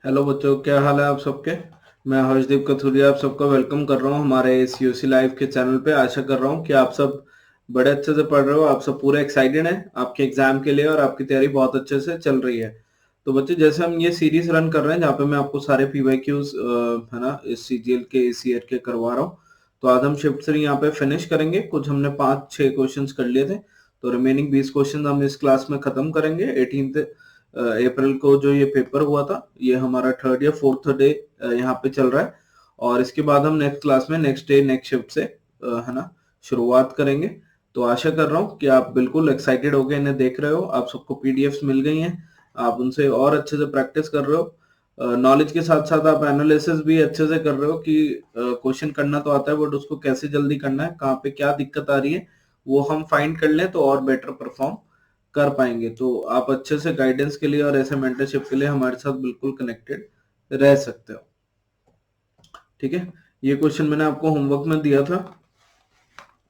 Hello बच्चों, क्या हाल है आप सबके। मैं हर्षदीप कथुरिया आप सबका वेलकम कर रहा हूँ हमारे इस यूसी लाइव के चैनल पे। आशा कर रहा हूँ कि आप सब बड़े अच्छे से पढ़ रहे हो, आप सब पूरे एक्साइटेड हैं आपके एग्जाम के लिए और आपकी तैयारी बहुत अच्छे से चल रही है। तो बच्चे, जैसे हम ये सीरीज रन कर रहे हैं जहाँ पे मैं आपको सारे पीवाईक्यूज है ना इस सीजीएल के इस ईयर के करवा रहा हूँ। तो आज हम शिफ्ट 3 यहाँ पे फिनिश करेंगे। कुछ हमने 5-6 क्वेश्चन कर लिए थे, तो रिमेनिंग 20 क्वेश्चन हम इस क्लास में खत्म करेंगे। 18 अप्रैल को जो ये पेपर हुआ था, ये हमारा थर्ड या फोर्थ डे यहाँ पे चल रहा है। और इसके बाद हम नेक्स्ट क्लास में नेक्स्ट डे नेक्स्ट शिफ्ट से है ना शुरुआत करेंगे। तो आशा कर रहा हूँ कि आप बिल्कुल एक्साइटेड होके इन्हें देख रहे हो। आप सबको पीडीएफ्स मिल गई हैं, आप उनसे और अच्छे से प्रैक्टिस कर रहे हो। नॉलेज के साथ साथ आप एनालिसिस भी अच्छे से कर रहे हो कि क्वेश्चन करना तो आता है, बट उसको कैसे जल्दी करना है, कहाँ पे क्या दिक्कत आ रही है, वो हम फाइंड कर लें तो और बेटर परफॉर्म कर पाएंगे। तो आप अच्छे से गाइडेंस के लिए और ऐसे मेंटरशिप के लिए हमारे साथ बिल्कुल कनेक्टेड रह सकते हो। ठीक है, ये क्वेश्चन मैंने आपको होमवर्क में दिया था।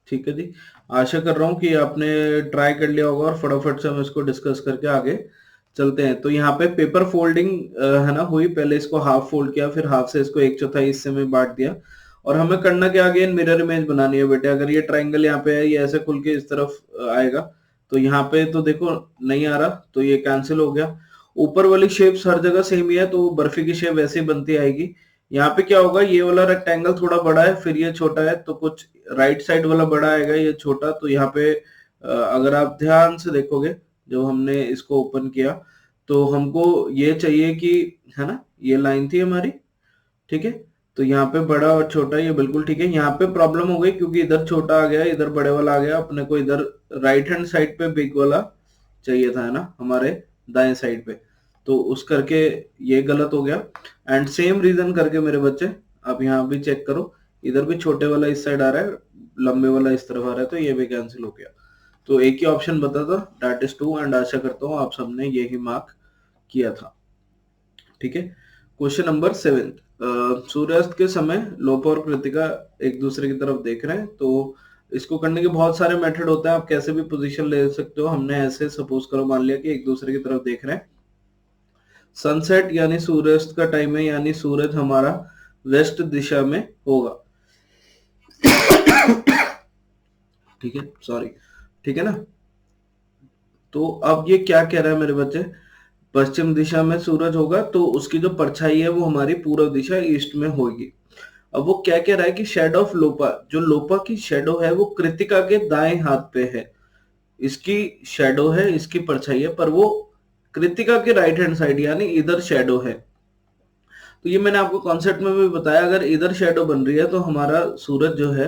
ठीक है जी, आशा कर रहा हूँ कि आपने ट्राई कर लिया होगा और फटाफट से हम इसको डिस्कस करके आगे चलते हैं। तो यहाँ पे पेपर फोल्डिंग है ना हुई। पहले इसको हाफ फोल्ड किया, फिर हाफ से इसको एक चौथाई हिस्से में बांट दिया। और हमें करना क्या, अगेन मिरर इमेज बनानी है बेटे। अगर ये ट्राइंगल यहाँ पे है, ये ऐसे खुल के इस तरफ आएगा, तो यहाँ पे तो देखो नहीं आ रहा, तो ये कैंसिल हो गया। ऊपर वाली शेप्स हर जगह सेम ही है, तो बर्फी की शेप वैसे ही बनती आएगी। यहाँ पे क्या होगा, ये वाला रेक्टेंगल थोड़ा बड़ा है, फिर ये छोटा है, तो कुछ राइट साइड वाला बड़ा आएगा, ये छोटा। तो यहाँ पे अगर आप ध्यान से देखोगे, जब हमने इसको ओपन किया तो हमको ये चाहिए कि है ना ये लाइन थी हमारी। ठीक है, तो यहाँ पे बड़ा और छोटा ये बिल्कुल ठीक है। यहाँ पे प्रॉब्लम हो गई क्योंकि इधर छोटा आ गया, इधर बड़े वाला आ गया। अपने को इधर राइट हैंड साइड पे बिग वाला चाहिए था, है ना, हमारे दाएं साइड पे। तो उस करके ये गलत हो गया। एंड सेम रीजन करके मेरे बच्चे, आप यहाँ भी चेक करो, इधर भी छोटे वाला इस साइड आ रहा है, लंबे वाला इस तरफ आ रहा है, तो ये भी कैंसिल हो गया। तो एक ही ऑप्शन बता था, दैट इज 2। एंड आशा करता हूँ आप सबने यही मार्क किया था। ठीक है, क्वेश्चन नंबर 7। सूर्यास्त के समय लोपा और कृतिका एक दूसरे की तरफ देख रहे हैं। तो इसको करने के बहुत सारे मेथड होते हैं, आप कैसे भी पोजीशन ले सकते हो। हमने ऐसे सपोज करो, मान लिया कि एक दूसरे की तरफ देख रहे हैं। सनसेट यानी सूर्यास्त का टाइम है, यानी सूरज हमारा वेस्ट दिशा में होगा। ठीक है, सॉरी। ठीक है ना। तो अब ये क्या कह रहा है मेरे बच्चे, पश्चिम दिशा में सूरज होगा तो उसकी जो परछाई है वो हमारी पूर्व दिशा ईस्ट में होगी। अब वो क्या कह रहा है कि शेडो ऑफ लोपा, जो लोपा की शेडो है वो कृतिका के दाएं हाथ पे है। इसकी शेडो है, इसकी परछाई है, पर वो कृतिका के राइट हैंड साइड यानी इधर शेडो है। तो ये मैंने आपको कॉन्सेप्ट में भी बताया, अगर इधर शेडो बन रही है तो हमारा सूरज जो है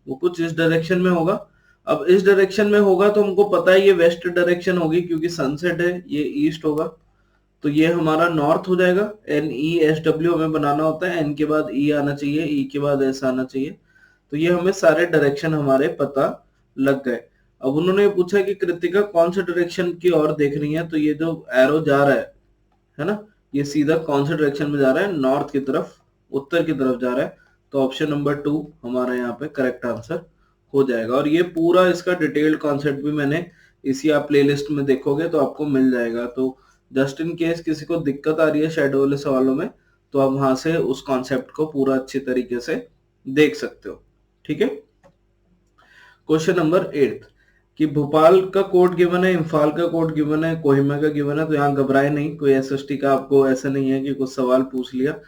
वो कुछ इस डायरेक्शन में होगा। अब इस डायरेक्शन में होगा तो हमको पता है ये वेस्ट डायरेक्शन होगी क्योंकि सनसेट है, ये ईस्ट होगा। तो ये हमारा नॉर्थ हो जाएगा। NESW हमें बनाना होता है, N के बाद E आना चाहिए, E के बाद S आना चाहिए। तो ये हमें सारे डायरेक्शन हमारे पता लग गए। अब उन्होंने पूछा कि कृतिका कौन से डायरेक्शन की ओर देख रही है। तो ये जो एरो जा रहा है ना, ये सीधा कौन से डायरेक्शन में जा रहा है, नॉर्थ की तरफ, उत्तर की तरफ जा रहा है। तो ऑप्शन नंबर 2 हमारा यहाँ पे करेक्ट आंसर हो जाएगा। और ये पूरा इसका डिटेल्ड कॉन्सेप्ट भी मैंने इसी आप प्लेलिस्ट में देखोगे तो आपको मिल जाएगा। तो जस्ट इन केस किसी को दिक्कत आ रही है शेडो वाले सवालों में, तो आप वहां से उस कॉन्सेप्ट को पूरा अच्छी तरीके से देख सकते हो। ठीक है, क्वेश्चन नंबर 8 कि भोपाल का कोड गिवन है, इम्फाल का कोड गिवन है, कोहिमा का गिवन है। तो यहाँ घबराए नहीं, कोई एसएसटी का आपको ऐसा नहीं है कि कुछ सवाल पूछ लिया,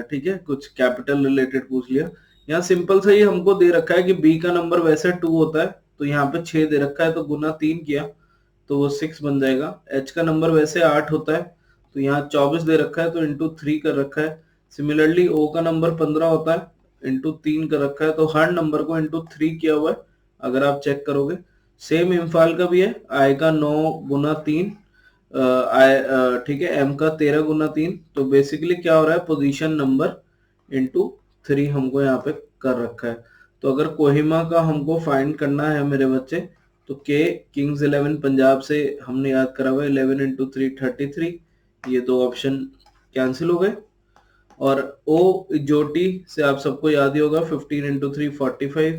ठीक है, कुछ कैपिटल रिलेटेड पूछ लिया। यहाँ सिंपल सा ही हमको दे रखा है कि बी का नंबर वैसे 2 होता है, तो यहाँ पे 6 दे रखा है, तो गुना 3 किया तो वो 6 बन जाएगा। एच का नंबर वैसे 8 होता है, तो यहाँ 24 दे रखा है, तो इंटू 3 कर रखा है। सिमिलरली ओ का नंबर 15 होता है, इंटू 3 कर रखा है। तो हर नंबर को इंटू 3 किया हुआ है, अगर आप चेक करोगे। सेम इम्फाल का भी है, आई का 9 गुना 3, ठीक है, एम का 13 गुना 3। तो बेसिकली क्या हो रहा है, पोजीशन नंबर इंटू 3 हमको यहाँ पे कर रखा है। तो अगर कोहिमा का हमको फाइंड करना है मेरे बच्चे, तो के किंग्स 11 पंजाब से हमने याद करा हुआ है, 11 इंटू 3 33। ये दो ऑप्शन कैंसिल हो गए। और ओ जोटी से आप सबको याद ही होगा, 15 इंटू 3 45।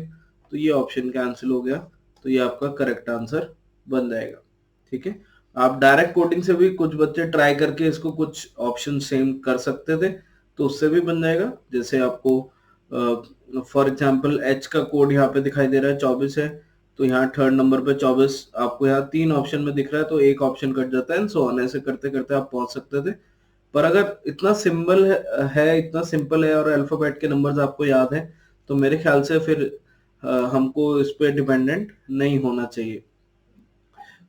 तो ये ऑप्शन कैंसिल हो गया, तो ये आपका करेक्ट आंसर बन जाएगा। ठीक है, आप डायरेक्ट कोडिंग से भी कुछ बच्चे ट्राई करके इसको कुछ ऑप्शन सेम कर सकते थे, तो उससे भी बन जाएगा। जैसे आपको फॉर एग्जांपल एच का कोड यहाँ पे दिखाई दे रहा है 24 है, तो यहाँ थर्ड नंबर पे 24 आपको यहाँ 3 ऑप्शन में दिख रहा है, तो एक ऑप्शन कट जाता है, एंड सो ऑन। ऐसे करते करते आप पहुंच सकते थे। पर अगर इतना सिंपल है इतना सिंपल है और अल्फाबेट के नंबर्स आपको याद है, तो मेरे ख्याल से फिर हमको इस पे डिपेंडेंट नहीं होना चाहिए।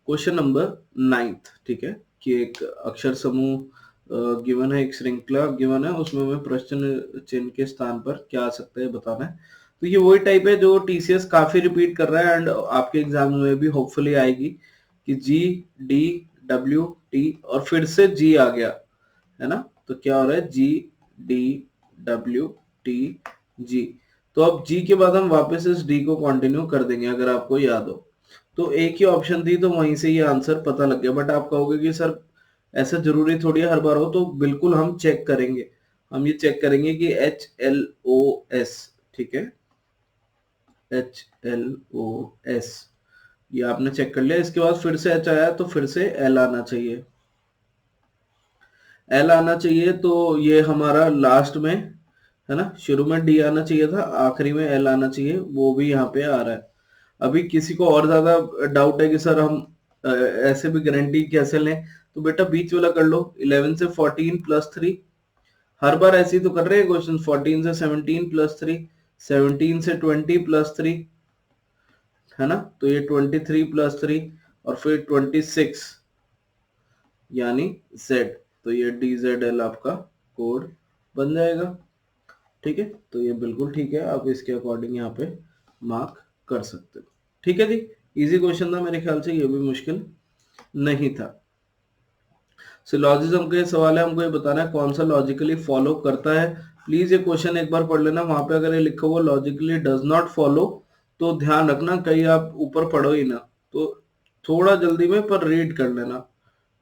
क्वेश्चन नंबर 9, ठीक है, कि एक अक्षर समूह गिवन है, एक श्रृंखला गिवन है, उसमें हमें प्रश्न चिन्ह के स्थान पर क्या आ सकता है बताना है। तो ये वही टाइप है जो टीसीएस काफी रिपीट कर रहा है एंड आपके एग्जाम में भी होपफुली आएगी, कि जी डी डब्ल्यू टी और फिर से जी आ गया है ना, तो क्या हो रहा है, G D W T G. तो अब जी के बाद हम वापस इस डी को कंटिन्यू कर देंगे, अगर आपको याद हो। तो एक ही ऑप्शन थी, तो वहीं से ये आंसर पता लग गया। बट आप कहोगे कि सर ऐसा जरूरी थोड़ी हर बार हो, तो बिल्कुल हम चेक करेंगे। हम ये चेक करेंगे कि HLOS, ठीक है, HLOS ये आपने चेक कर लिया। इसके बाद फिर से H आया, तो फिर से L आना चाहिए, L आना चाहिए। तो ये हमारा लास्ट में है ना, शुरू में D आना चाहिए था, आखिरी में L आना चाहिए, वो भी यहाँ पे आ रहा है। अभी किसी को और ज्यादा डाउट है कि सर हम ऐसे भी गारंटी कैसे लें, तो बेटा बीच वाला कर लो, 11 से 14 प्लस 3। हर बार ऐसे ही तो कर रहे हैं क्वेश्चन, 14 से 17 प्लस 3, 17 से 20 प्लस 3, है ना, तो ये 23 प्लस 3 और फिर 26 यानी Z, तो ये DZL आपका कोड बन जाएगा। ठीक है, तो ये बिल्कुल ठीक है, आप इसके अकॉर्डिंग यहाँ पे मार्क कर सकते हो। ठीक है जी, इजी क्वेश्चन था मेरे ख्याल से, ये भी मुश्किल नहीं था। सिलॉजिज्म के सवाल है, हमको ये बताना है कौन सा लॉजिकली फॉलो करता है। प्लीज ये क्वेश्चन एक बार पढ़ लेना, वहां पे अगर ये लिखा हुआ लॉजिकली डज नॉट फॉलो, तो ध्यान रखना कहीं आप ऊपर पढ़ो ही ना, तो थोड़ा जल्दी में पर रीड कर लेना।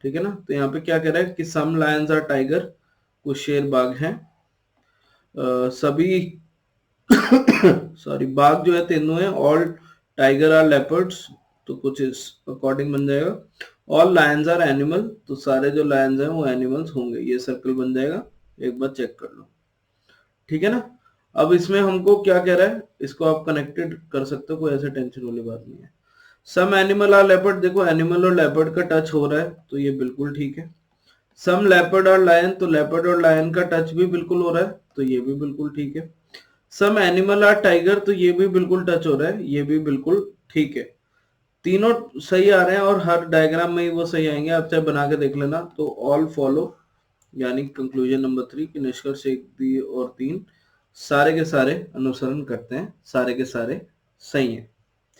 ठीक है ना, तो यहाँ पे क्या कह रहा है कि सम लायंस आर टाइगर, कुछ शेर बाघ हैं, सभी सॉरी बाघ जो है तीनों है, ऑल टाइगर आर लेपर्ड्स, तो कुछ इस अकॉर्डिंग बन जाएगा। ऑल लायंस आर एनिमल, तो सारे जो लायंस हैं वो एनिमल्स होंगे, ये सर्कल बन जाएगा, एक बार चेक कर लो। ठीक है ना, अब इसमें हमको क्या कह रहा है, इसको आप कनेक्टेड कर सकते हो, कोई ऐसे टेंशन वाली बात नहीं है। सम एनिमल आर लेपर्ड, देखो एनिमल और लेपर्ड का टच हो रहा है, तो ये बिल्कुल ठीक है। सम लेपर्ड और लायन, तो लेपर्ड और लायन का टच भी बिल्कुल हो रहा है, तो ये भी बिल्कुल ठीक है। सम एनिमल आर टाइगर, तो ये भी बिल्कुल टच हो रहा है, ये भी बिल्कुल ठीक है। तीनों सही आ रहे हैं और हर डायग्राम में ही वो सही आएंगे, आप चाहे बना के देख लेना। तो ऑल फॉलो यानी कंक्लूजन नंबर 3 कि निष्कर्ष 1, 2 और 3 सारे के सारे अनुसरण करते हैं, सारे के सारे सही हैं।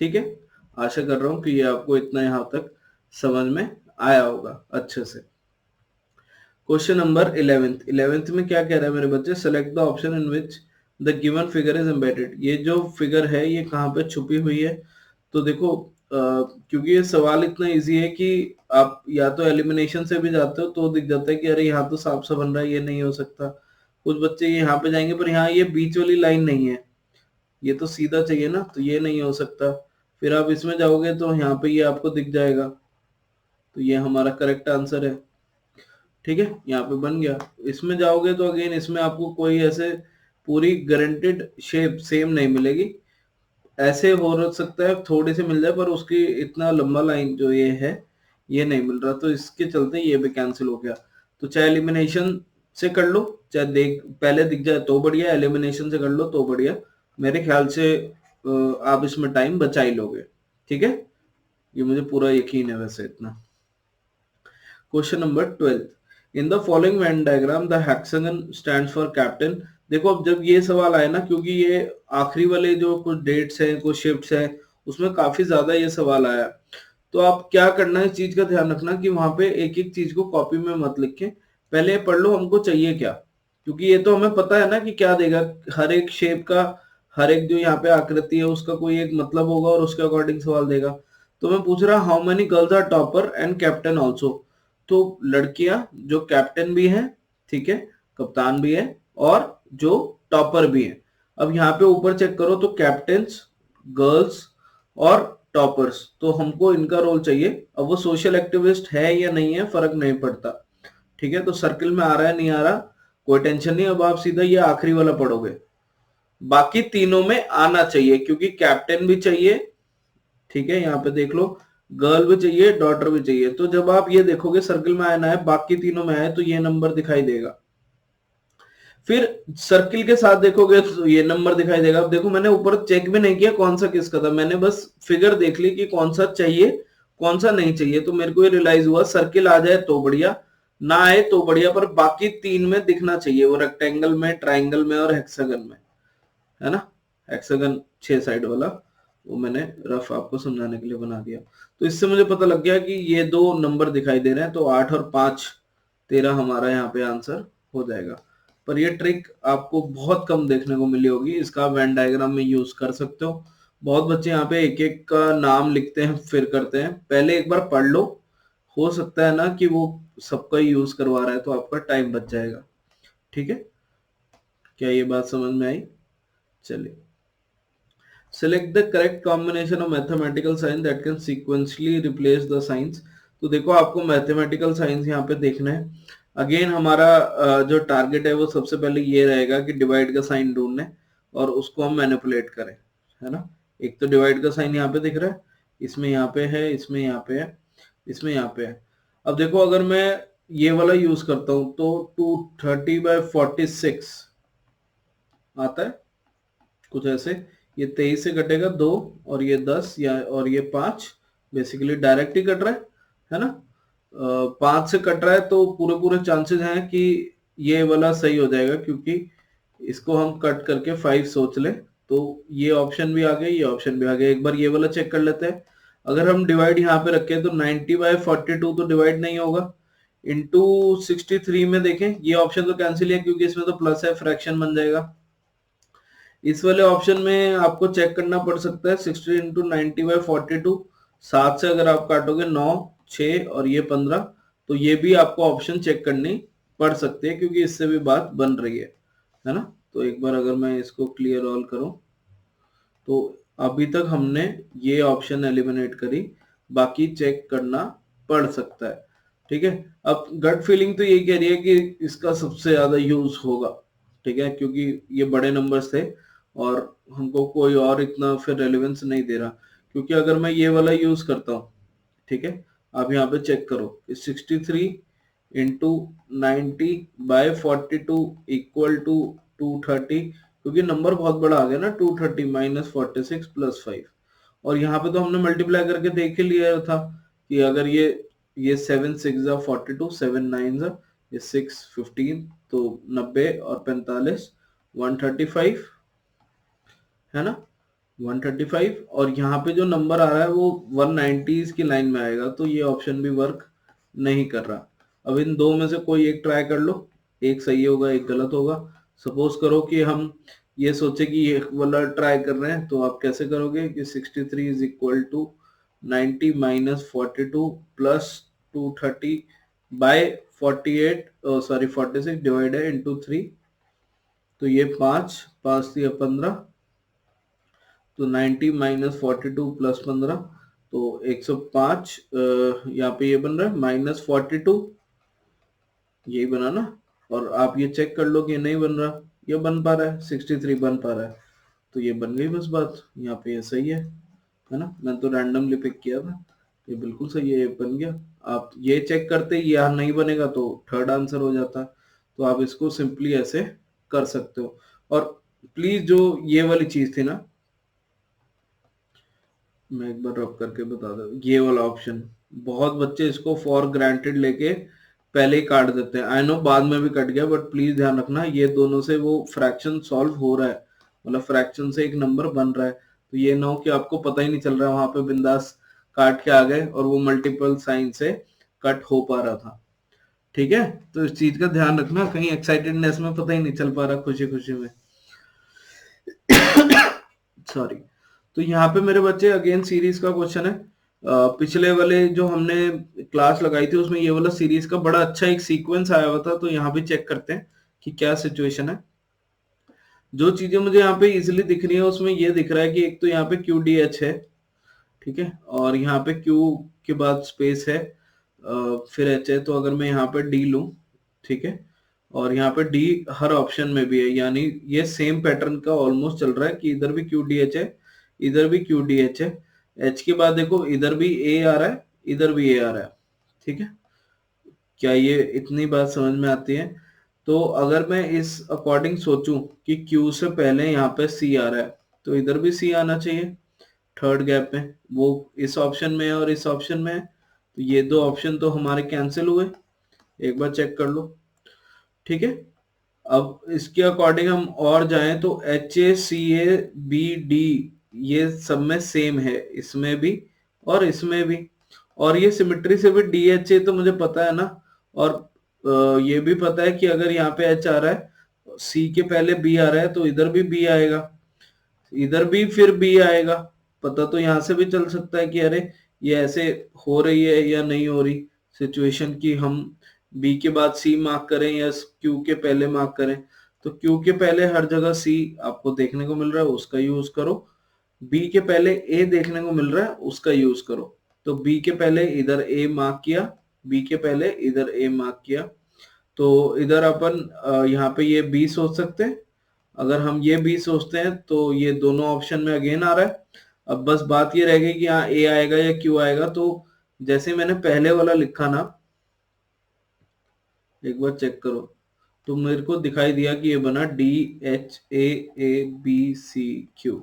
ठीक है, आशा कर रहा हूं कि ये आपको इतना यहां तक समझ में आया होगा अच्छे से। क्वेश्चन नंबर 11th में क्या कह रहा है मेरे बच्चे, select the option in which the given figure is embedded. ये जो फिगर है ये कहाँ पे छुपी हुई है, तो देखो क्योंकि ये सवाल इतना इजी है कि आप या तो एलिमिनेशन से भी जाते हो तो दिख जाता है कि अरे यहाँ तो सांप सा बन रहा है, ये नहीं हो सकता। कुछ बच्चे यहाँ पे जाएंगे पर यहाँ ये बीच वाली लाइन नहीं है, ये तो सीधा चाहिए ना, तो ये नहीं हो सकता। फिर आप इसमें जाओगे तो यहाँ पे ये आपको दिख जाएगा, तो ये हमारा करेक्ट आंसर है। ठीक है, यहाँ पे बन गया। इसमें जाओगे तो अगेन इसमें आपको कोई ऐसे पूरी गारंटेड शेप सेम नहीं मिलेगी, ऐसे हो सकता है थोड़ी सी मिल जाए, पर उसकी इतना लंबा लाइन जो ये है ये नहीं मिल रहा, तो इसके चलते ये भी कैंसिल हो गया। तो चाहे एलिमिनेशन से कर लो, चाहे देख पहले दिख जाए तो बढ़िया, एलिमिनेशन से कर लो तो बढ़िया। मेरे ख्याल से आप इसमें टाइम बचा ही लोगे। ठीक है, ये मुझे पूरा यकीन है वैसे इतना। Question number 12, in the following Venn diagram the hexagon stands for captain. देखो अब जब ये सवाल आया ना, क्योंकि ये आखिरी वाले जो कुछ डेट्स हैं कुछ शिफ्ट्स हैं उसमें काफी ज्यादा ये सवाल आया, तो आप क्या करना है, इस चीज का ध्यान रखना कि वहां पे एक एक चीज को कॉपी में मत लिखें, पहले पढ़ लो हमको चाहिए क्या, क्योंकि ये तो हमें पता है ना कि क्या देगा। हर एक शेप का, हर एक जो यहाँ पे आकृति है उसका कोई एक मतलब होगा और उसके अकॉर्डिंग सवाल देगा। तो मैं पूछ रहा how many girls are topper and captain also, तो लड़कियां जो कैप्टन भी है, ठीक है, कप्तान भी है और जो टॉपर भी है। अब यहाँ पे ऊपर चेक करो तो कैप्टन्स, गर्ल्स और टॉपर्स, तो हमको इनका रोल चाहिए। अब वो सोशल एक्टिविस्ट है या नहीं है फर्क नहीं पड़ता, ठीक है। तो सर्किल में आ रहा है नहीं आ रहा कोई टेंशन नहीं, अब आप सीधा ये आखिरी वाला पढ़ोगे। बाकी तीनों में आना चाहिए क्योंकि कैप्टन भी चाहिए, ठीक है। यहाँ पे देख लो गर्ल भी चाहिए, डॉटर भी चाहिए। तो जब आप ये देखोगे सर्किल में आना है, बाकी तीनों में आए, तो ये नंबर दिखाई देगा। फिर सर्किल के साथ देखोगे तो ये नंबर दिखाई देगा। अब देखो मैंने ऊपर चेक भी नहीं किया कौन सा किसका था, मैंने बस फिगर देख ली कि कौन सा चाहिए कौन सा नहीं चाहिए। तो मेरे को ये रियलाइज हुआ सर्किल आ जाए तो बढ़िया, ना आए तो बढ़िया, पर बाकी तीन में दिखना चाहिए, वो रेक्टेंगल में, ट्राइंगल में और हेक्सागन में, है ना। हेक्सागन 6 साइड वाला, वो मैंने रफ आपको समझाने के लिए बना दिया। तो इससे मुझे पता लग गया कि ये दो नंबर दिखाई दे रहे हैं, तो 8 और 5 13 हमारा यहाँ पे आंसर हो जाएगा। पर ये ट्रिक आपको बहुत कम देखने को मिली होगी, इसका वेन डायग्राम में यूज कर सकते हो। बहुत बच्चे यहाँ पे एक एक का नाम लिखते हैं फिर करते हैं, पहले एक बार पढ़ लो, हो सकता है ना कि वो सबका यूज करवा रहा है तो आपका टाइम बच जाएगा, ठीक है। क्या ये बात समझ में आई? चलिए, select the correct combination of mathematical sign that can sequentially replace the signs। तो देखो आपको मैथमेटिकल साइंस यहाँ पे देखना है। अगेन हमारा जो टारगेट है वो सबसे पहले ये रहेगा कि डिवाइड का साइन ढूंढने और उसको हम मैनिपुलेट करें, है ना। एक तो डिवाइड का साइन यहाँ पे दिख रहा है, इसमें यहाँ पे है, इसमें यहाँ पे है, इसमें यहाँ पे है। अब देखो अगर मैं ये वाला यूज करता हूं तो 230/46 आता है कुछ ऐसे। ये 23 से कटेगा 2 और ये 10 या और ये 5, बेसिकली डायरेक्ट ही कट रहा है ना। 5 से कट रहा है तो पूरे पूरे चांसेस हैं कि ये वाला सही हो जाएगा, क्योंकि इसको हम कट करके 5 सोच ले तो ये ऑप्शन भी आ गया, ये ऑप्शन भी आ गया। एक बार ये वाला चेक कर लेते हैं। अगर हम डिवाइड यहाँ पे रखें तो 90/42 तो डिवाइड नहीं होगा। इंटू 63 में देखें, ये ऑप्शन तो कैंसिल है क्योंकि इसमें तो प्लस है, फ्रैक्शन बन जाएगा। इस वाले ऑप्शन में आपको चेक करना पड़ सकता है 60 इंटू 90/42, 7 से अगर आप काटोगे 9, 6 और ये 15, तो ये भी आपको ऑप्शन चेक करनी पड़ सकती है क्योंकि इससे भी बात बन रही है ना। तो एक बार अगर मैं इसको क्लियर ऑल करूं तो अभी तक हमने ये ऑप्शन एलिमिनेट करी, बाकी चेक करना पड़ सकता है, ठीक है। अब गट फीलिंग तो यही कह रही है कि इसका सबसे ज्यादा यूज होगा, ठीक है, क्योंकि ये बड़े नंबर्स थे और हमको कोई और इतना फिर रेलेवेंस नहीं दे रहा। क्योंकि अगर मैं ये वाला यूज करता हूँ, ठीक है, आप यहाँ पे चेक करो, 63 इंटू 90/42 इक्वल टू 230, क्योंकि नंबर बहुत बड़ा आ गया ना, 230 - 46 + 5। और यहाँ पे तो हमने मल्टीप्लाई करके देख ही लिया था कि अगर ये 7 6 42, 7 9 ये 6 15, तो 90 और 45 135, है ना, 135। और यहाँ पे जो नंबर आ रहा है वो 190 की लाइन में आएगा, तो ये ऑप्शन भी वर्क नहीं कर रहा। अब इन दो में से कोई एक ट्राई कर लो, एक सही होगा एक गलत होगा। सपोज करो कि हम ये सोचे कि ये वाला ट्राई कर रहे हैं, तो आप कैसे करोगे कि 63 is equal to 90 - 42 plus 230/48 sorry 46 divide है इंटू 3, तो ये 5 5 दिया 15, तो 90 - 42 + 15, तो 105। यहाँ पे ये बन रहा है -42, यही बना ना। और आप ये चेक कर लो कि नहीं बन रहा, ये बन पा रहा है, 63 बन पा रहा है, तो ये बन गई बस बात। यहाँ पे ये सही है ना। मैंने तो रैंडमली पिक किया था, ये बिल्कुल सही है, ये बन गया। आप ये चेक करते यहाँ नहीं बनेगा तो थर्ड आंसर हो जाता। तो आप इसको सिंपली ऐसे कर सकते हो। और प्लीज जो ये वाली चीज थी ना, मैं एक बार रब करके बता दूं, ये वाला ऑप्शन बहुत बच्चे इसको फॉर ग्रांटेड लेके पहले ही काट देते हैं। आई नो बाद में भी कट गया, बट प्लीज ध्यान रखना ये दोनों से वो फ्रैक्शन सॉल्व हो रहा है, मतलब फ्रैक्शन से एक नंबर बन रहा है। तो ये ना हो कि आपको पता ही नहीं चल रहा है, वहां पे बिंदास काट के आ गए और वो मल्टीपल साइन से कट हो पा रहा था, ठीक है। तो इस चीज का ध्यान रखना, कहीं एक्साइटेडनेस में पता ही नहीं चल पा रहा, खुशी खुशी में सॉरी। तो यहाँ पे मेरे बच्चे अगेन सीरीज का क्वेश्चन है। पिछले वाले जो हमने क्लास लगाई थी उसमें ये वाला सीरीज का बड़ा अच्छा एक सीक्वेंस आया हुआ था, तो यहाँ पे चेक करते हैं कि क्या सिचुएशन है। जो चीजें मुझे यहाँ पे इजीली दिख रही है उसमें ये दिख रहा है कि एक तो यहाँ पे QDH है, ठीक है, और यहाँ पे क्यू के बाद स्पेस है, फिर एच है, तो अगर मैं यहाँ पे डी लूं, ठीक है, और यहाँ पे डी हर ऑप्शन में भी है, यानी ये सेम पैटर्न का ऑलमोस्ट चल रहा है कि इधर भी क्यू डी एच है, इधर भी क्यू डी एच है, एच के बाद देखो इधर भी ए आ रहा है, इधर भी ए आ रहा है, ठीक है। क्या ये इतनी बात समझ में आती है? तो अगर मैं इस अकॉर्डिंग सोचूं कि क्यू से पहले यहाँ पे सी आ रहा है, तो इधर भी सी आना चाहिए थर्ड गैप में, वो इस ऑप्शन में है और इस ऑप्शन में है, तो ये दो ऑप्शन तो हमारे कैंसिल हुए, एक बार चेक कर लो, ठीक है। अब इसके अकॉर्डिंग हम और जाएं तो H A C A B D ये सब में सेम है, इसमें भी और इसमें भी, और ये सिमेट्री से भी डी एच ए तो मुझे पता है ना, और ये भी पता है कि अगर यहाँ पे एच आ रहा है, सी के पहले बी आ रहा है, तो इधर भी बी आएगा, इधर भी फिर बी आएगा। पता तो यहाँ से भी चल सकता है कि अरे ये ऐसे हो रही है या नहीं हो रही सिचुएशन, कि हम बी के बाद सी मार्क करें या क्यू के पहले मार्क करें। तो क्यू के पहले हर जगह सी आपको देखने को मिल रहा है, उसका यूज करो। बी के पहले ए देखने को मिल रहा है, उसका यूज करो। तो बी के पहले इधर ए मार्क किया, बी के पहले इधर ए मार्क किया, तो इधर अपन यहाँ पे ये बी सोच सकते हैं। अगर हम ये बी सोचते हैं तो ये दोनों ऑप्शन में अगेन आ रहा है। अब बस बात ये रह गई कि यहाँ ए आएगा या क्यू आएगा। तो जैसे मैंने पहले वाला लिखा ना, एक बार चेक करो, तो मेरे को दिखाई दिया कि ये बना D H A B C Q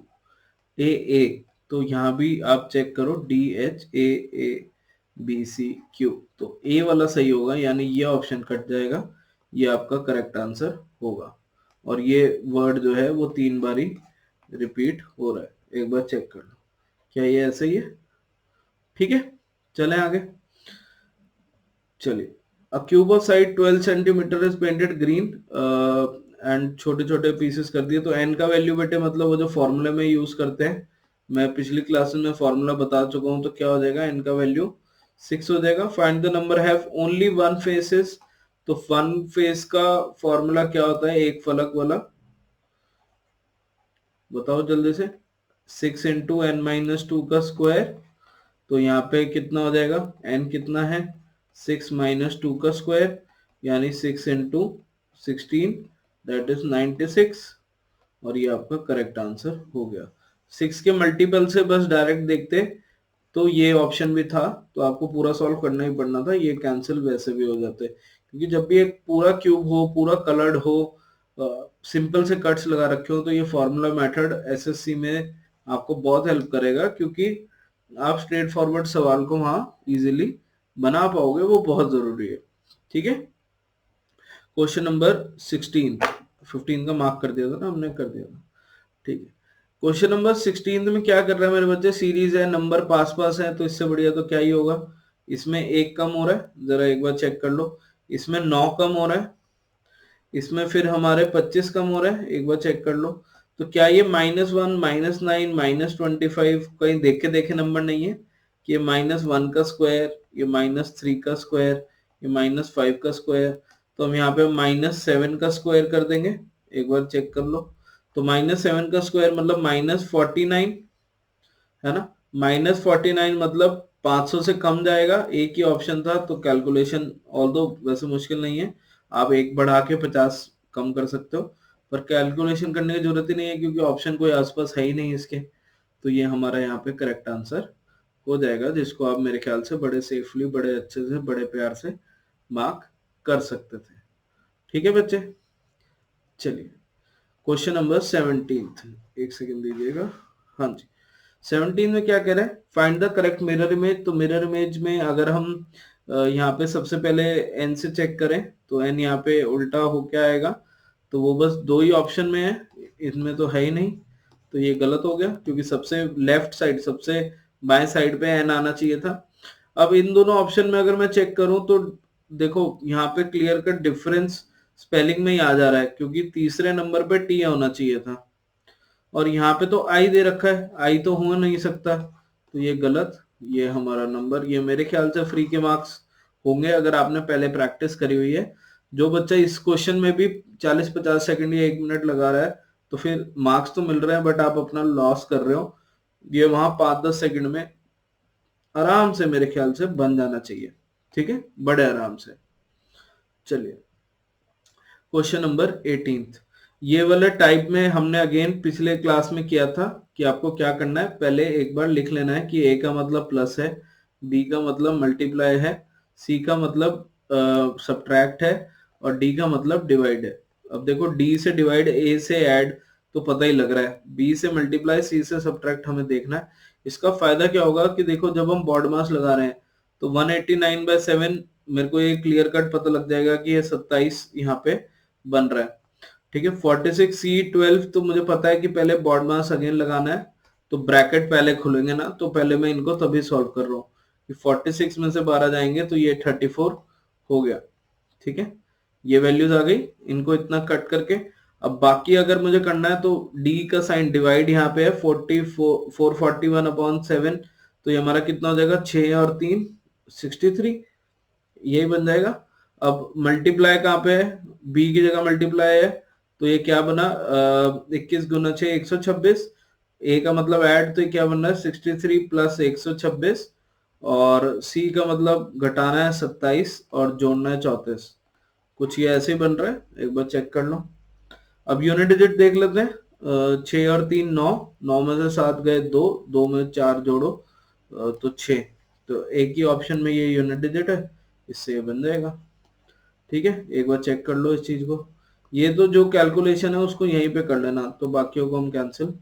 A, तो यहाँ भी आप चेक करो D H A B C Q, तो ए वाला सही होगा, यानी ये ऑप्शन कट जाएगा, ये आपका करेक्ट आंसर होगा। और ये वर्ड जो है वो 3 बारी रिपीट हो रहा है, एक बार चेक कर लो, क्या ये ऐसे ही है? ठीक है, चलें आगे। चलिए, अ cube of side 12 centimetre is painted green and छोटे छोटे पीसेस कर दिए। तो एन का वैल्यू बेटे मतलब वो जो फॉर्मूले में यूज करते हैं, मैं पिछली क्लास में फॉर्मूला बता चुका हूं, तो क्या हो जाएगा, एन का वैल्यू 6 हो जाएगा। Find the number have only one faces, तो वन फेस का फॉर्मूला क्या होता है, एक फलक वाला, बताओ जल्दी से। 6 इंटू एन माइनस 2 का स्क्वायर, तो यहाँ पे कितना हो जाएगा, n कितना है, 6 माइनस 2 का स्क्वायर, यानी 6 इंटू 16, दैट इज 96, और ये आपका करेक्ट आंसर हो गया। 6 के मल्टीपल से बस डायरेक्ट देखते तो ये ऑप्शन भी था, तो आपको पूरा सॉल्व करना ही पड़ना था, ये कैंसिल वैसे भी हो जाते, क्योंकि जब भी एक पूरा क्यूब हो, पूरा कलर्ड हो, सिंपल से कट्स लगा रखे हो, तो ये फॉर्मूला मेथड एसएससी में आपको बहुत हेल्प करेगा, क्योंकि आप स्ट्रेट फॉरवर्ड सवाल को वहां इजीली बना पाओगे, वो बहुत जरूरी है। ठीक है, क्वेश्चन नंबर 16, 15 का मार्क कर दिया था ना हमने, कर दिया था, ठीक है। क्वेश्चन नंबर 16 में क्या कर रहे हैं मेरे बच्चे, सीरीज है, नंबर पास पास है, तो इससे बढ़िया तो क्या ही होगा। इसमें 1 कम हो रहा है, जरा एक बार चेक कर लो, इसमें 9 कम हो रहा है, इसमें फिर हमारे 25 कम हो रहा है, एक बार चेक कर लो। तो क्या ये -1, -9, -25 कहीं देखे देखे नंबर नहीं है कि ये -1 का स्क्वायर, ये -3 का स्क्वायर, ये -5 का स्क्वायर, तो हम यहाँ पे -7 का स्क्वायर कर देंगे, एक बार चेक कर लो। तो -7 का स्क्वायर मतलब -49 है ना, -49 मतलब 500 से कम जाएगा, एक ही ऑप्शन था, तो कैलकुलेशन ऑल्दो वैसे मुश्किल नहीं है, आप एक बढ़ा के 50 कम कर सकते हो, पर कैलकुलेशन करने की जरूरत ही नहीं है, क्योंकि ऑप्शन कोई आसपास है ही नहीं इसके। तो ये हमारा यहाँ पे करेक्ट आंसर हो जाएगा, जिसको आप मेरे ख्याल से बड़े सेफली, बड़े अच्छे से, बड़े प्यार से मार्क कर सकते थे। ठीक है बच्चे, चलिए क्वेश्चन नंबर 17, एक सेकंड दीजिएगा। हाँ जी, 17 में क्या कह रहा है, find the correct mirror image. तो मिरर इमेज में अगर हम यहाँ पे सबसे पहले एन से चेक करें, तो एन यहाँ पे उल्टा हो क्या आएगा, तो वो बस 2 ही ऑप्शन में है, इसमें तो है ही नहीं, तो ये गलत हो गया, क्योंकि सबसे लेफ्ट साइड, सबसे बाएं साइड पे एन आना चाहिए था। अब इन दोनों ऑप्शन में अगर मैं चेक करूं, तो देखो यहाँ पे क्लियर कट डिफरेंस स्पेलिंग में ही आ जा रहा है, क्योंकि तीसरे नंबर पे टी होना चाहिए था, और यहाँ पे तो आई दे रखा है, आई तो हो नहीं सकता, तो ये गलत। ये हमारा नंबर, ये मेरे ख्याल से फ्री के मार्क्स होंगे अगर आपने पहले प्रैक्टिस करी हुई है। जो बच्चा इस क्वेश्चन में भी 40-50 सेकंड या 1 मिनट लगा रहा है, तो फिर मार्क्स तो मिल रहे हैं, बट आप अपना लॉस कर रहे हो। ये वहां 5-10 सेकंड में आराम से मेरे ख्याल से बन जाना चाहिए, ठीक है, बड़े आराम से। चलिए क्वेश्चन नंबर 18। ये वाले टाइप में हमने अगेन पिछले क्लास में किया था कि आपको क्या करना है, पहले एक बार लिख लेना है कि ए का मतलब प्लस है, बी का मतलब मल्टीप्लाई है, सी का मतलब सब्ट्रैक्ट है, और डी का मतलब डिवाइड है। अब देखो डी से डिवाइड, ए से ऐड, तो पता ही लग रहा है, बी से मल्टीप्लाई, सी से सब्ट्रैक्ट हमें देखना है। इसका फायदा क्या होगा कि देखो जब हम बॉड मास लगा रहे हैं तो 189/7 मेरे को ये क्लियर कट पता लग जाएगा कि ये 27 यहाँ पे बन रहा है, ठीक है। 46C12 तो मुझे पता है कि पहले बॉड मास अगेन लगाना है, तो ब्रैकेट पहले खुलेंगे ना, तो पहले मैं इनको तभी सॉल्व कर रहा हूँ कि 46 में से 12 जाएंगे तो ये 34 हो गया, ठीक है। ये वैल्यूज आ गई, इनको इतना कट करके अब बाकी अगर मुझे करना है तो डी का साइन डिवाइड यहाँ पे है 441/7, तो ये हमारा कितना हो जाएगा, 6 और 3 63, यही बन जाएगा। अब मल्टीप्लाई कहाँ पे है, बी की जगह मल्टीप्लाई है, तो ये क्या बना 21 गुना 6 126, ए का मतलब ऐड, तो ये क्या बन रहा है 63 प्लस 126, और सी का मतलब घटाना है 27 और जोड़ना है 34, कुछ ये ऐसे ही बन रहा है, एक बार चेक कर लो। अब यूनिट डिजिट देख लेते हैं, 6 और 3 9, 9 में से 7 गए 2, 2 में 4 जोड़ो तो 6, तो एक ही ऑप्शन में ये यूनिट डिजिट है, इससे ये बन जाएगा, ठीक है। एक बार चेक कर लो इस चीज को, ये तो जो कैलकुलेशन है उसको यहीं पे कर लेना, तो बाकियों को हम कैंसिल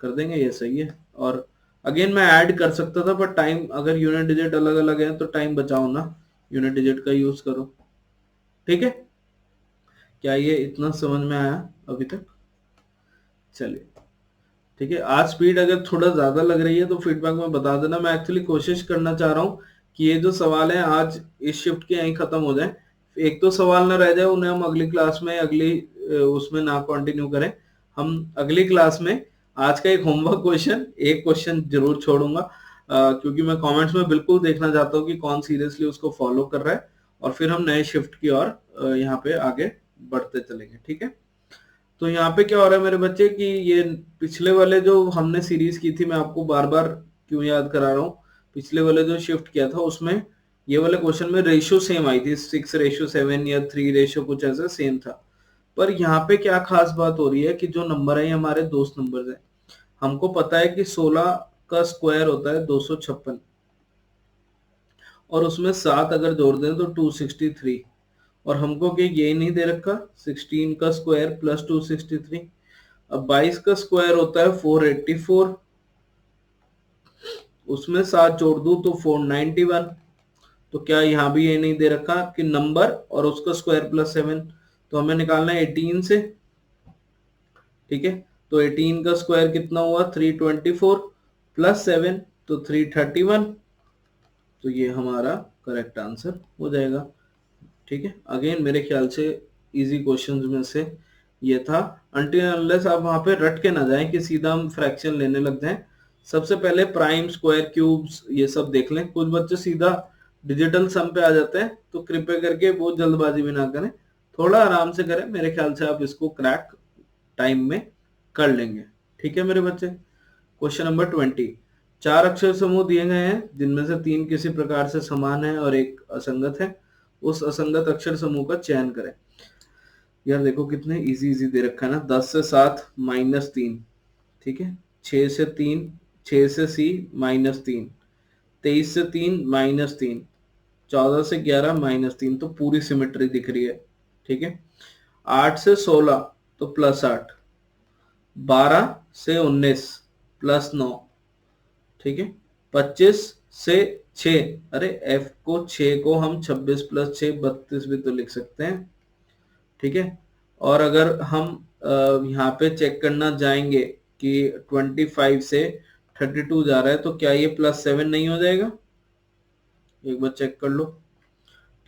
कर देंगे, ये सही है। और अगेन मैं ऐड कर सकता था पर टाइम, अगर यूनिट डिजिट अलग अलग है तो टाइम बचाओ ना, यूनिट डिजिट का यूज करो, ठीक है। क्या ये इतना समझ में आया अभी तक? चलिए ठीक है। आज स्पीड अगर थोड़ा ज्यादा लग रही है तो फीडबैक में बता देना, मैं एक्चुअली कोशिश करना चाह रहा हूँ कि ये जो सवाल है आज इस शिफ्ट के यहीं खत्म हो जाए, एक तो सवाल ना रह जाए, उन्हें हम अगली क्लास में अगली उसमें ना कंटिन्यू करें। हम अगली क्लास में आज का एक होमवर्क क्वेश्चन, एक क्वेश्चन जरूर छोड़ूंगा, क्योंकि मैं कमेंट्स में बिल्कुल देखना चाहता हूँ कि कौन सीरियसली उसको फॉलो कर रहा है, और फिर हम नए शिफ्ट की ओर यहाँ पे आगे बढ़ते चलेंगे, ठीक है। तो यहाँ पे क्या हो रहा है मेरे बच्चे कि ये पिछले वाले जो हमने सीरीज की थी, मैं आपको बार बार क्यों याद करा रहा हूँ, पिछले वाले जो शिफ्ट किया था उसमें ये वाले क्वेश्चन में रेशियो सेम आई थी, 6:7 या 3 कुछ ऐसा सेम था। पर यहाँ पे क्या खास बात हो रही है कि जो नंबर है ये हमारे दोस्त नंबर है। हमको पता है कि 16 का स्क्वायर होता है 256, और उसमें 7 अगर जोड़ दें तो 263, और हमको कि ये नहीं दे रखा 16 का स्क्वायर प्लस 263। अब 22 का स्क्वायर होता है 484, उसमें 7 जोड़ दूं तो 491, तो क्या यहाँ भी ये नहीं दे रखा कि नंबर और उसका स्क्वायर प्लस 7, तो हमें निकालना है 18 से, ठीक है। तो 18 का स्क्वायर कितना हुआ 324 प्लस 7 तो 331, तो ये हमारा करेक्ट आंसर हो जाएगा, ठीक है। अगेन मेरे ख्याल से इजी क्वेश्चंस में से ये था, अनटिल अनलेस आप वहां पे रट के ना जाएं कि सीधा हम फ्रैक्शन लेने लग जाएं। सबसे पहले प्राइम, स्क्वायर, क्यूब्स ये सब देख लें। कुछ बच्चे सीधा डिजिटल सम पे आ जाते हैं, तो कृपया करके वो जल्दबाजी भी ना करें, थोड़ा आराम से करें, मेरे ख्याल से आप इसको क्रैक टाइम में कर लेंगे, ठीक है मेरे बच्चे। Question number 20। 4 अक्षर समूह दिए गए हैं जिनमें से 3 किसी प्रकार से समान है और एक असंगत है, उस असंगत अक्षर समूह का चयन करें। यार देखो कितने इजी इजी दे रखा है ना, 10 से 7 -3, ठीक है, 6 से 3, 6 से C -3, 23 से 3 -3, 14 से 11 -3, तो पूरी सिमेट्री दिख रही है, ठीक है। 8 से 16 तो +8, 12 से 19 +9, ठीक है। 25 से 6, अरे F को 6 को हम 26 + 6 32 भी तो लिख सकते हैं, ठीक है। और अगर हम यहाँ पे चेक करना जाएंगे कि 25 से 32 जा रहा है, तो क्या ये +7 नहीं हो जाएगा, एक बार चेक कर लो,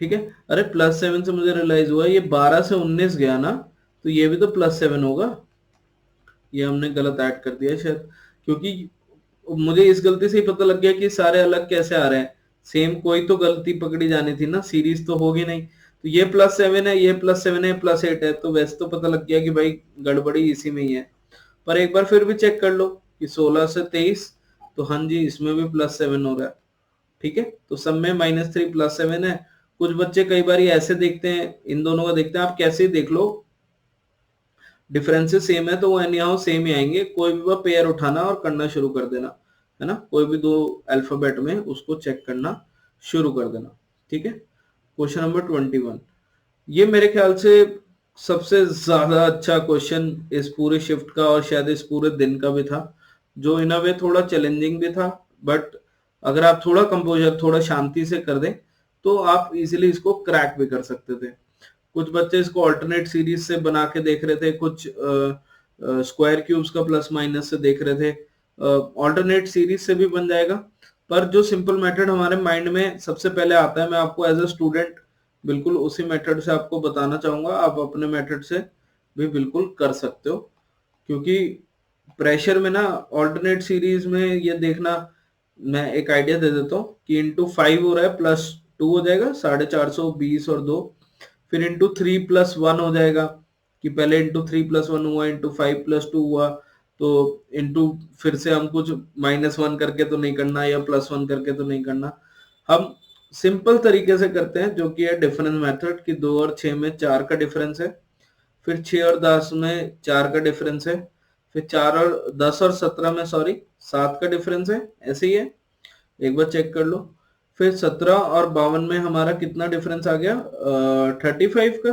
ठीक है। अरे +7 से मुझे रियलाइज हुआ ये 12 से 19 गया ना, तो ये भी तो +7 होगा, ये हमने गलत ऐड कर दिया शायद, क्योंकि मुझे इस गलती से ही पता लग गया कि सारे अलग कैसे आ रहे हैं, सेम कोई तो गलती पकड़ी जानी थी ना, सीरीज तो होगी नहीं, तो ये +7 है, ये +7 है, +8 है, तो वैसे तो पता लग गया कि भाई गड़बड़ी इसी में ही है। पर एक बार फिर भी चेक कर लो कि 16 से 23, तो हाँ जी इसमें भी +7 हो रहा है, ठीक है। तो सब में -3 +7 है। कुछ बच्चे कई बार ऐसे देखते हैं, इन दोनों को देखते हैं, आप कैसे ही देख लो, डिफरेंसेस सेम है तो वो एनी हाउ सेम ही आएंगे। कोई भी वह पेयर उठाना और करना शुरू कर देना, है ना, कोई भी दो अल्फाबेट में उसको चेक करना शुरू कर देना, ठीक है। क्वेश्चन नंबर 21, ये मेरे ख्याल से सबसे ज्यादा अच्छा क्वेश्चन इस पूरे शिफ्ट का और शायद इस पूरे दिन का भी था, जो इन अ वे थोड़ा चैलेंजिंग भी था, बट अगर आप थोड़ा कंपोजर, थोड़ा शांति से कर दें तो आप इजीली इसको क्रैक भी कर सकते थे। कुछ बच्चे इसको अल्टरनेट सीरीज से बना के देख रहे थे, कुछ स्क्वायर क्यूब्स का प्लस माइनस से देख रहे थे। अल्टरनेट सीरीज से भी बन जाएगा, पर जो सिंपल मेथड हमारे माइंड में सबसे पहले आता है, मैं आपको एज अ स्टूडेंट बिल्कुल उसी मेथड से आपको बताना चाहूंगा। आप अपने मेथड से भी बिल्कुल कर सकते हो, क्योंकि प्रेशर में ना ऑल्टरनेट सीरीज में ये देखना, मैं एक आइडिया दे देता हूँ कि इंटू 5 हो रहा है +2 हो जाएगा 450 और 2, फिर इंटू 3 + 1 हो जाएगा कि पहले इंटू 3 + 1 हुआ, इंटू 5 + 2 हुआ, तो इंटू फिर से हम कुछ -1 करके तो नहीं करना या +1 करके तो नहीं करना, हम सिंपल तरीके से करते हैं जो कि है डिफरेंस मेथड कि 2 और 6 में 4 का डिफरेंस है, फिर 6 और 10 में 4 का डिफरेंस है, फिर 4 और 10 और 17 में 7 का डिफरेंस है, ऐसे ही है, एक बार चेक कर लो। फिर 17 और 52 में हमारा कितना डिफरेंस आ गया, 35 का,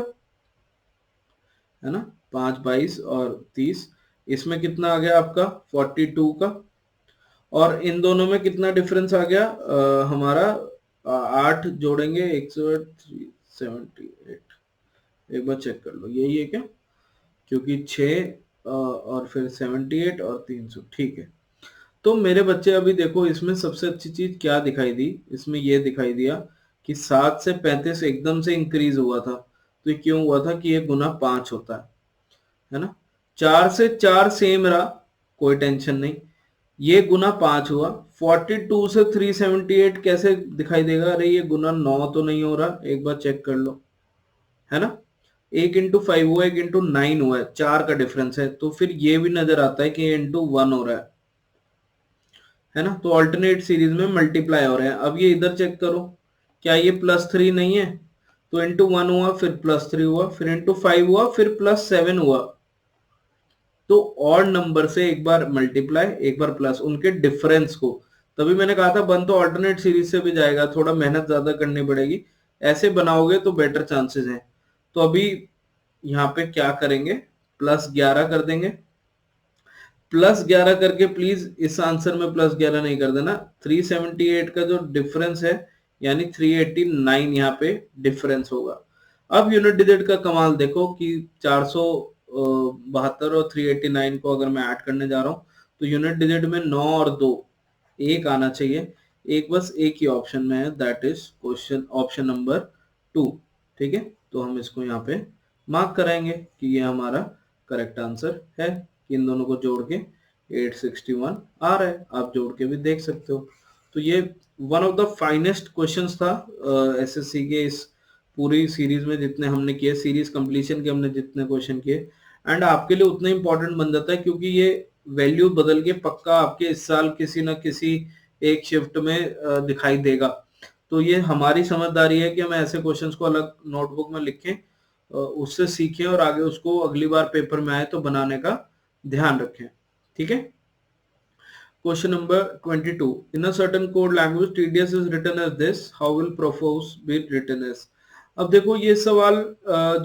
है ना, 5, 22 और 30, इसमें कितना आ गया आपका 42 का, और इन दोनों में कितना डिफरेंस आ गया हमारा 8 जोड़ेंगे 178, एक बार चेक कर लो यही है क्या, क्योंकि 6 और फिर 78 और 300, ठीक है। तो मेरे बच्चे अभी देखो इसमें सबसे अच्छी चीज क्या दिखाई दी, इसमें ये दिखाई दिया कि 7 से 35 एकदम से इंक्रीज हुआ था, तो ये क्यों हुआ था कि ये गुना 5 होता है ना। 4 से 4 सेम रहा, कोई टेंशन नहीं, ये गुना 5 हुआ। 42 से 378 कैसे दिखाई देगा, अरे ये गुना 9 तो नहीं हो रहा, एक बार चेक कर लो, है ना, 1 × 5 हुआ, 1 × 9 हुआ है, 4 का डिफरेंस है, तो फिर ये भी नजर आता है कि ×1 हो रहा है ना, तो अल्टरनेट सीरीज में मल्टीप्लाई हो रहे हैं। अब ये इधर चेक करो, क्या ये +3 नहीं है, तो ×1 हुआ, फिर +3 हुआ, फिर ×5 हुआ, फिर +7 हुआ, तो ऑड नंबर से एक बार मल्टीप्लाई एक बार प्लस, उनके डिफरेंस को, तभी मैंने कहा था बन तो अल्टरनेट सीरीज से भी जाएगा, थोड़ा मेहनत ज्यादा करनी पड़ेगी, ऐसे बनाओगे तो बेटर चांसेस हैं। तो अभी यहाँ पे क्या करेंगे, +11 कर देंगे, +11 करके प्लीज इस आंसर में +11 नहीं कर देना, 378 का जो डिफरेंस है यानी 389 यहाँ पे डिफरेंस होगा। अब यूनिट डिजिट का कमाल देखो कि 472 और 389 को अगर मैं ऐड करने जा रहा हूँ तो यूनिट डिजिट में 9 और 2 एक आना चाहिए, एक बस एक ही ऑप्शन में है, that is question option number 2, ठीक है। तो हम इसको यहाँ पे मार्क कराएंगे कि ये हमारा करेक्ट आंसर है, कि इन दोनों को जोड़ के 861 आ रहा है, आप जोड़ के भी देख सकते हो। तो ये one of the finest questions था एसएससी के इस पूरी सीरीज में, जितने हमने किए, सीरीज कंप्लीशन के हमने जितने क्वेश्चन किए, एंड आपके लिए उतना इंपॉर्टेंट बन जाता है क्योंकि ये वैल्यू बदल के पक्का आपके इस साल किसी ना किसी एक शिफ्ट में दिखाई देगा। तो ये हमारी समझदारी है कि हम ऐसे क्वेश्चंस को अलग नोटबुक में लिखें, उससे सीखें और आगे उसको अगली बार पेपर में आए तो बनाने का ध्यान रखें, ठीक है। Question number 22, in a certain code language TDS is written as this, how will profos be written as. अब देखो ये सवाल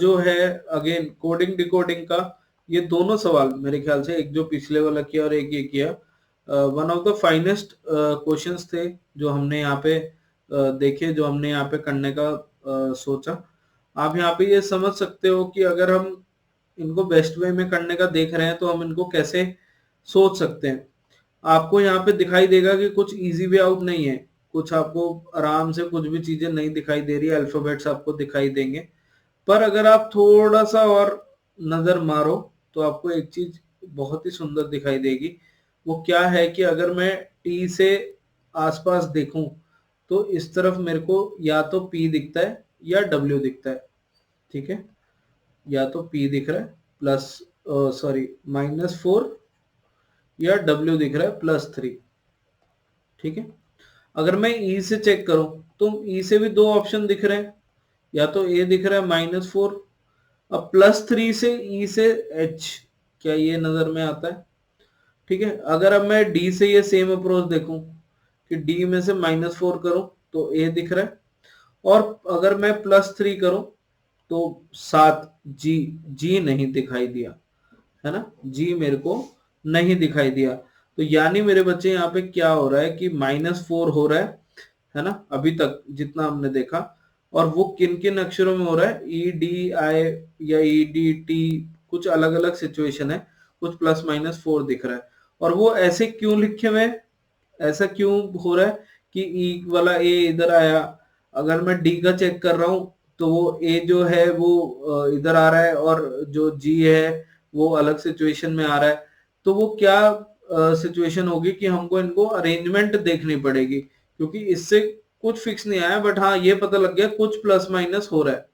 जो है अगेन कोडिंग डिकोडिंग का, ये दोनों सवाल मेरे ख्याल से, एक जो पिछले वाला किया और एक ये किया, one of the finest questions थे जो हमने यहाँ पे देखे, जो हमने यहाँ पे करने का सोचा। आप यहाँ पे ये समझ सकते हो कि अगर हम इनको बेस्ट वे में करने का देख रहे हैं तो हम इनको कैसे सोच सकते हैं। आपको यहाँ पे दिखाई देगा कि कुछ इजी वे आउट नहीं है, कुछ आपको आराम से कुछ भी चीजें नहीं दिखाई दे रही, अल्फाबेट्स आपको दिखाई देंगे, पर अगर आप थोड़ा सा और नजर मारो तो आपको एक चीज बहुत ही सुंदर दिखाई देगी। वो क्या है कि अगर मैं टी से आसपास देखूं तो इस तरफ मेरे को या तो पी दिखता है या डब्ल्यू दिखता है, ठीक है, या तो पी दिख रहा है प्लस सॉरी -4, या डब्ल्यू दिख रहा है +3, ठीक है। अगर मैं ई से चेक करूं तो ई से भी दो ऑप्शन दिख रहे हैं, या तो ए दिख रहा है -4, अब +3 से ई से एच, क्या ये नजर में आता है? ठीक है, अगर अब मैं डी से ये सेम अप्रोच देखूं कि डी में से -4 करूं तो ए दिख रहा है, और अगर मैं +3 करूं तो 7, जी, जी नहीं दिखाई दिया, है ना, जी मेरे को नहीं दिखाई दिया। तो यानी मेरे बच्चे यहाँ पे क्या हो रहा है कि -4 हो रहा है ना, अभी तक जितना हमने देखा। और वो किन किन अक्षरों में हो रहा है, ई डी आई या ई डी टी, कुछ अलग अलग सिचुएशन है, कुछ +-4 दिख रहा है। और वो ऐसे क्यों लिखे हुए हैं, ऐसा क्यों हो रहा है कि ई वाला ए इधर आया, अगर मैं डी का चेक कर रहा हूं तो वो ए जो है वो इधर आ रहा है, और जो जी है वो अलग सिचुएशन में आ रहा है। तो वो क्या सिचुएशन होगी कि हमको इनको अरेंजमेंट देखनी पड़ेगी, क्योंकि इससे कुछ फिक्स नहीं आया, बट हाँ ये पता लग गया कुछ प्लस माइनस हो रहा है।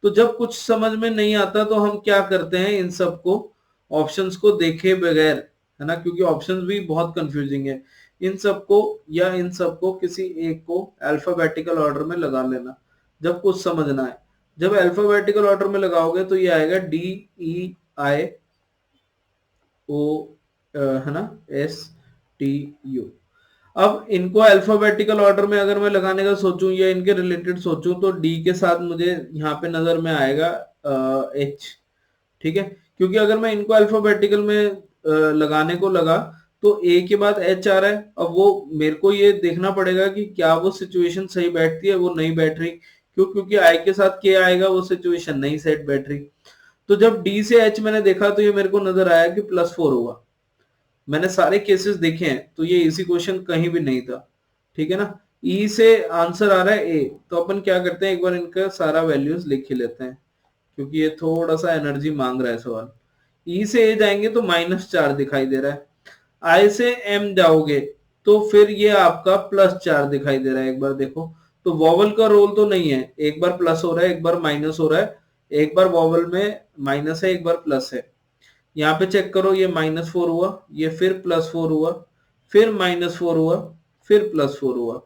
तो जब कुछ समझ में नहीं आता तो हम क्या करते हैं, इन सबको ऑप्शंस को देखे बगैर, है ना, क्योंकि ऑप्शंस भी बहुत कंफ्यूजिंग है, इन सबको या इन सबको किसी एक को अल्फाबेटिकल ऑर्डर में लगा लेना जब कुछ समझना है। जब अल्फाबेटिकल ऑर्डर में लगाओगे तो ये आएगा DEIO, है ना, STU। अब इनको अल्फाबेटिकल ऑर्डर में अगर मैं लगाने का सोचूं या इनके रिलेटेड सोचूं तो डी के साथ मुझे यहाँ पे नजर में आएगा एच, ठीक है, क्योंकि अगर मैं इनको अल्फाबेटिकल में लगाने को लगा तो ए के बाद एच आ रहा है। अब वो मेरे को ये देखना पड़ेगा कि क्या वो सिचुएशन सही बैठती है, वो नहीं बैठ रही, क्यों, क्योंकि आई के साथ के आएगा, वो सिचुएशन नहीं सेट बैठ रही। तो जब डी से एच मैंने देखा तो ये मेरे को नजर आया कि +4 हुआ। मैंने सारे केसेस देखे हैं तो ये इसी क्वेश्चन कहीं भी नहीं था, ठीक है ना। ई से आंसर आ रहा है ए, तो अपन क्या करते हैं, एक बार इनका सारा वैल्यूज लिख ही लेते हैं, क्योंकि ये थोड़ा सा एनर्जी मांग रहा है सवाल। ई से ए जाएंगे तो -4 दिखाई दे रहा है, आई से एम जाओगे तो फिर ये आपका +4 दिखाई दे रहा है। एक बार देखो तो वॉवल का रोल तो नहीं है, एक बार प्लस हो रहा है, एक बार माइनस हो रहा है, एक बार वॉवल में माइनस है, एक बार प्लस है। यहाँ पे चेक करो, ये -4 हुआ, ये फिर +4 हुआ, फिर -4 हुआ, फिर +4 हुआ।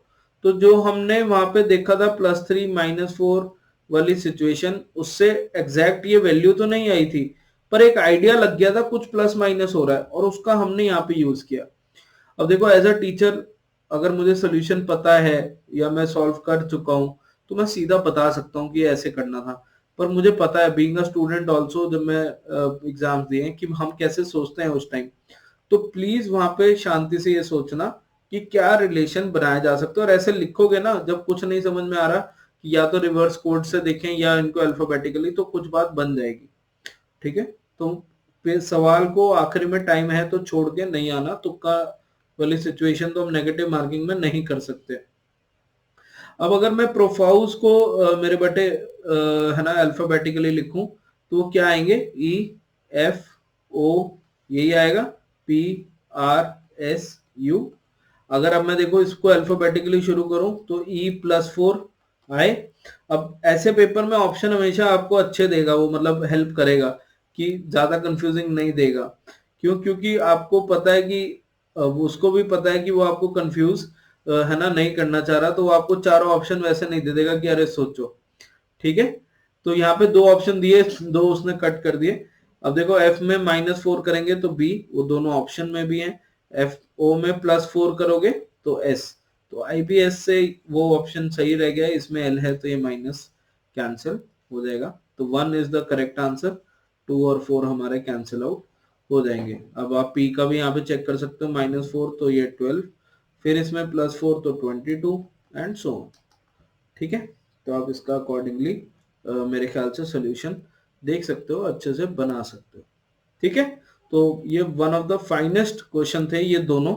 तो जो हमने वहां पे देखा था +3 -4 वाली सिचुएशन, उससे एग्जैक्ट ये वैल्यू तो नहीं आई थी, पर एक आइडिया लग गया था कुछ प्लस माइनस हो रहा है, और उसका हमने यहाँ पे यूज किया। अब देखो एज अ टीचर अगर मुझे सोल्यूशन पता है या मैं सॉल्व कर चुका हूं तो मैं सीधा बता सकता हूँ कि ऐसे करना था। पर मुझे पता है बीइंग अ स्टूडेंट आल्सो, जब मैं एग्जाम्स दिए कि हम कैसे सोचते हैं उस टाइम, तो प्लीज वहां पे शांति से ये सोचना कि क्या रिलेशन बनाया जा सकता है, और ऐसे लिखोगे ना जब कुछ नहीं समझ में आ रहा कि या तो रिवर्स कोड से देखें या इनको अल्फाबेटिकली, तो कुछ बात बन जाएगी, ठीक है। तो फिर सवाल को आखिरी में टाइम है तो छोड़ के नहीं आना, तुक्का वाली सिचुएशन तो हम नेगेटिव मार्किंग में नहीं कर सकते। अब अगर मैं प्रोफाउस को मेरे बेटे है ना अल्फाबेटिकली लिखूं तो वो क्या आएंगे, EFO, यही आएगा, PRSU। अगर अब मैं देखो इसको अल्फाबेटिकली शुरू करूं तो E+4 आए। अब ऐसे पेपर में ऑप्शन हमेशा आपको अच्छे देगा, वो मतलब हेल्प करेगा कि ज्यादा कंफ्यूजिंग नहीं देगा। क्यों, क्योंकि आपको पता है कि उसको भी पता है कि वो आपको कंफ्यूज है ना नहीं करना चाह रहा, तो वो आपको चारों ऑप्शन वैसे नहीं दे देगा कि अरे सोचो, ठीक है। तो यहाँ पे दो ऑप्शन दिए, दो उसने कट कर दिए। अब देखो एफ में -4 करेंगे तो बी, वो दोनों ऑप्शन में भी है। एफ ओ में +4 करोगे तो एस, तो IPS से वो ऑप्शन सही रह गया, इसमें एल है तो ये माइनस कैंसिल हो जाएगा। तो 1 इज द करेक्ट आंसर, 2 और 4 हमारे कैंसिल आउट हो जाएंगे। अब आप पी का भी यहाँ पे चेक कर सकते हो, -4 तो ये 12, फिर इसमें +4 तो 22 एंड सो ऑन, ठीक है। तो आप इसका अकॉर्डिंगली मेरे ख्याल से सोल्यूशन देख सकते हो, अच्छे से बना सकते हो, ठीक है। तो ये one of the finest question थे ये दोनों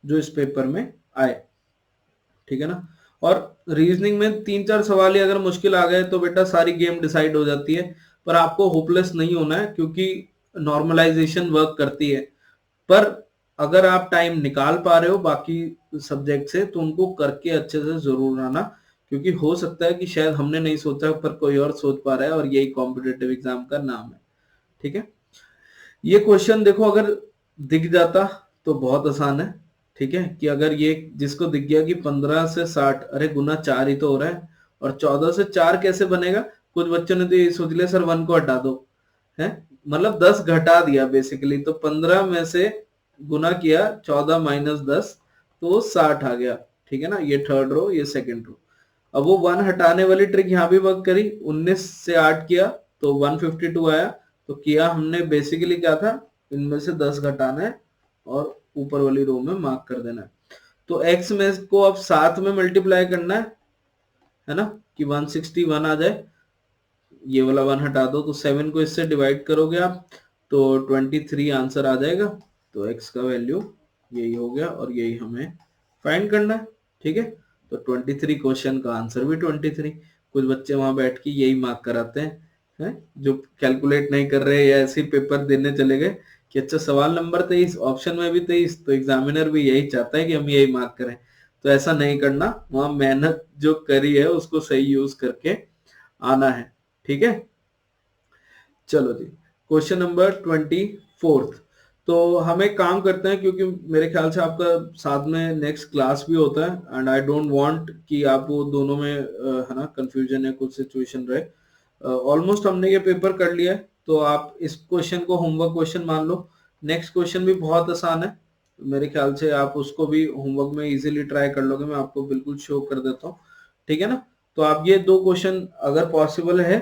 जो इस पेपर में आए, ठीक है ना। और रीजनिंग में 3-4 सवाल ही अगर मुश्किल आ गए तो बेटा सारी गेम डिसाइड हो जाती है। पर आपको होपलेस नहीं होना है, क्योंकि नॉर्मलाइजेशन वर्क करती है। पर अगर आप टाइम निकाल पा रहे हो बाकी सब्जेक्ट से तो उनको करके अच्छे से जरूर आना, क्योंकि हो सकता है कि शायद हमने नहीं सोचा पर कोई और सोच पा रहा है, और यही कॉम्पिटेटिव एग्जाम का नाम है, ठीक है। ये क्वेश्चन देखो अगर दिख जाता तो बहुत आसान है, ठीक है, कि अगर ये जिसको दिख गया कि 15 से 60, अरे गुना 4 ही तो हो रहा है, और 14 से 4 कैसे बनेगा? कुछ बच्चों ने तो ये सोच लिया सर 1 को हटा दो, है, मतलब 10 घटा दिया बेसिकली। तो 15 में से गुना किया 14 माइनस 10, तो 60 आ गया। ठीक है ना, ये थर्ड रो, ये सेकंड रो। अब वो 1 हटाने वाली ट्रिक यहाँ भी वर्क करी, 19 से 8 किया तो 152 आया। तो किया हमने बेसिकली क्या था, इनमें से 10 घटाना है और ऊपर वाली रो में मार्क कर देना है। तो x में को अब 7 में मल्टीप्लाई करना है ना, कि 161 आ जाए। ये वाला 1 हटा दो तो 7 को इससे डिवाइड करोगे आप तो 23 आंसर आ जाएगा। तो x का वैल्यू यही हो गया और यही हमें फाइंड करना है। ठीक है, तो 23 क्वेश्चन का आंसर भी 23। कुछ बच्चे वहां बैठ के यही मार्क कराते हैं, जो कैलकुलेट नहीं कर रहे या ऐसे पेपर देने चले गए कि अच्छा सवाल नंबर 23, ऑप्शन में भी 23, तो एग्जामिनर भी यही चाहता है कि हम यही मार्क करें। तो ऐसा नहीं करना, वहां मेहनत जो करी है उसको सही यूज करके आना है। ठीक है, चलो जी, क्वेश्चन नंबर 24। तो हम एक काम करते हैं, क्योंकि मेरे ख्याल से आपका साथ में नेक्स्ट क्लास भी होता है एंड आई डोंट वांट कि आप वो दोनों में है ना कंफ्यूजन या कुछ सिचुएशन रहे। ऑलमोस्ट हमने ये पेपर कर लिया है, तो आप इस क्वेश्चन को होमवर्क क्वेश्चन मान लो। नेक्स्ट क्वेश्चन भी बहुत आसान है, मेरे ख्याल से आप उसको भी होमवर्क में इजीली ट्राई कर लोगे, मैं आपको बिल्कुल शो कर देता हूँ। ठीक है ना, तो आप ये दो क्वेश्चन अगर पॉसिबल है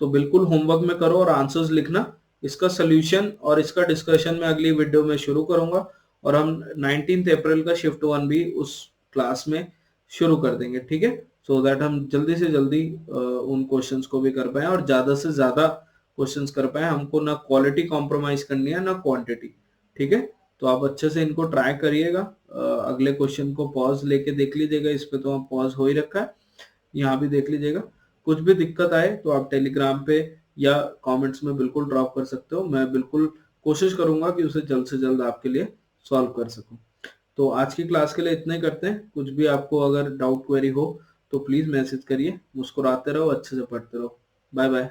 तो बिल्कुल होमवर्क में करो और आंसर्स लिखना। इसका सोल्यूशन और इसका डिस्कशन मैं अगली वीडियो में शुरू करूंगा, और हम 19 अप्रैल का शिफ्ट 1 भी उस क्लास में शुरू कर देंगे। ठीक है, सो दैट हम जल्दी से जल्दी उन क्वेश्चंस को भी कर पाए और ज्यादा से ज्यादा क्वेश्चंस कर पाए। हमको ना क्वालिटी कॉम्प्रोमाइज करनी है ना क्वांटिटी। ठीक है, तो आप अच्छे से इनको ट्राई करिएगा। अगले क्वेश्चन को पॉज लेके देख लीजिएगा, इस पे तो आप पॉज हो ही रखा है, यहाँ भी देख लीजिएगा। कुछ भी दिक्कत आए तो आप टेलीग्राम पे या कमेंट्स में बिल्कुल ड्रॉप कर सकते हो, मैं बिल्कुल कोशिश करूंगा कि उसे जल्द से जल्द आपके लिए सॉल्व कर सकूं। तो आज की क्लास के लिए इतना ही करते हैं। कुछ भी आपको अगर डाउट क्वेरी हो तो प्लीज मैसेज करिए। मुस्कुराते रहो, अच्छे से पढ़ते रहो। Bye bye.